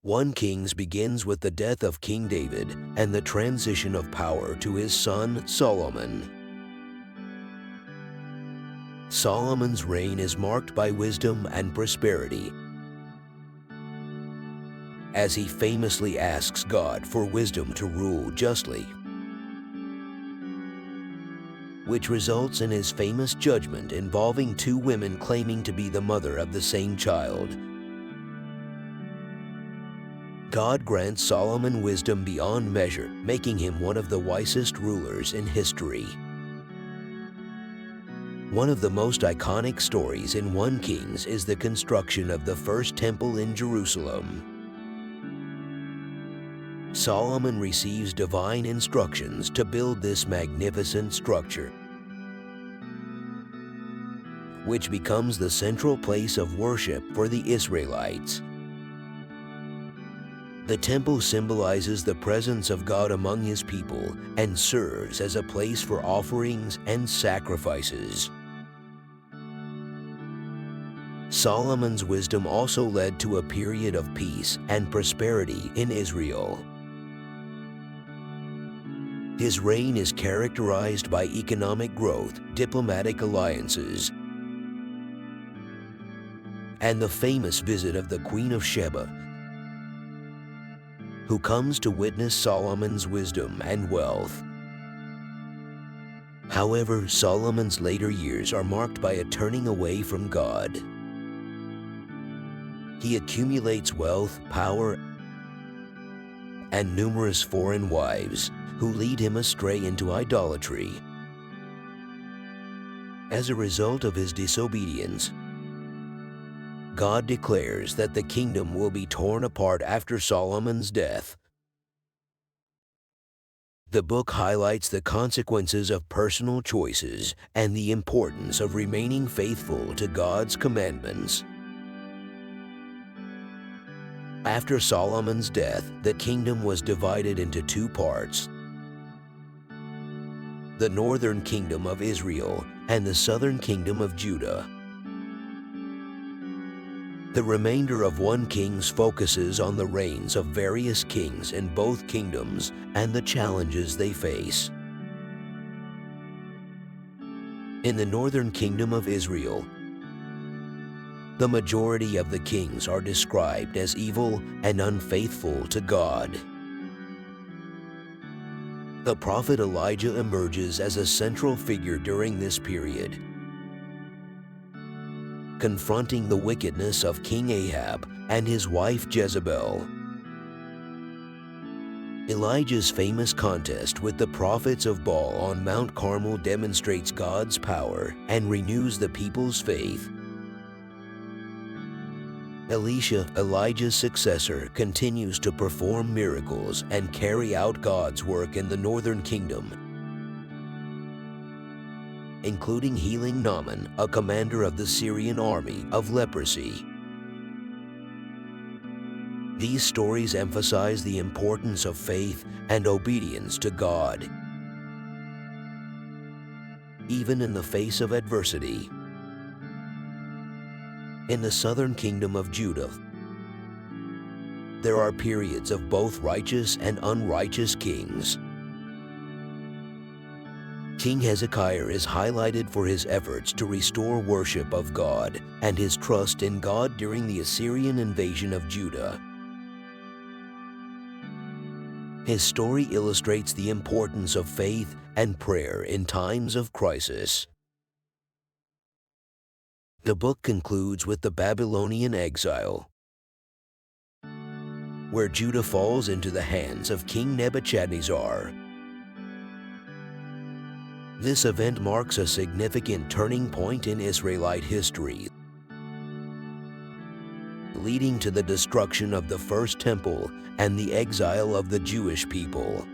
1 Kings begins with the death of King David and the transition of power to his son Solomon. Solomon's reign is marked by wisdom and prosperity, as he famously asks God for wisdom to rule justly, which results in his famous judgment involving 2 women claiming to be the mother of the same child. God grants Solomon wisdom beyond measure, making him one of the wisest rulers in history. One of the most iconic stories in 1 Kings is the construction of the first temple in Jerusalem. Solomon receives divine instructions to build this magnificent structure, which becomes the central place of worship for the Israelites. The temple symbolizes the presence of God among his people and serves as a place for offerings and sacrifices. Solomon's wisdom also led to a period of peace and prosperity in Israel. His reign is characterized by economic growth, diplomatic alliances, and the famous visit of the Queen of Sheba, who comes to witness Solomon's wisdom and wealth. However, Solomon's later years are marked by a turning away from God. He accumulates wealth, power, and numerous foreign wives who lead him astray into idolatry. As a result of his disobedience, God declares that the kingdom will be torn apart after Solomon's death. The book highlights the consequences of personal choices and the importance of remaining faithful to God's commandments. After Solomon's death, the kingdom was divided into 2 parts: the northern kingdom of Israel and the southern kingdom of Judah. The remainder of 1 Kings focuses on the reigns of various kings in both kingdoms and the challenges they face. In the northern kingdom of Israel, the majority of the kings are described as evil and unfaithful to God. The prophet Elijah emerges as a central figure during this period, confronting the wickedness of King Ahab and his wife Jezebel. Elijah's famous contest with the prophets of Baal on Mount Carmel demonstrates God's power and renews the people's faith. Elisha, Elijah's successor, continues to perform miracles and carry out God's work in the northern kingdom, including healing Naaman, a commander of the Syrian army, of leprosy. These stories emphasize the importance of faith and obedience to God, even in the face of adversity. In the southern kingdom of Judah, there are periods of both righteous and unrighteous kings. King Hezekiah is highlighted for his efforts to restore worship of God and his trust in God during the Assyrian invasion of Judah. His story illustrates the importance of faith and prayer in times of crisis. The book concludes with the Babylonian exile, where Judah falls into the hands of King Nebuchadnezzar. This event marks a significant turning point in Israelite history, leading to the destruction of the first temple and the exile of the Jewish people.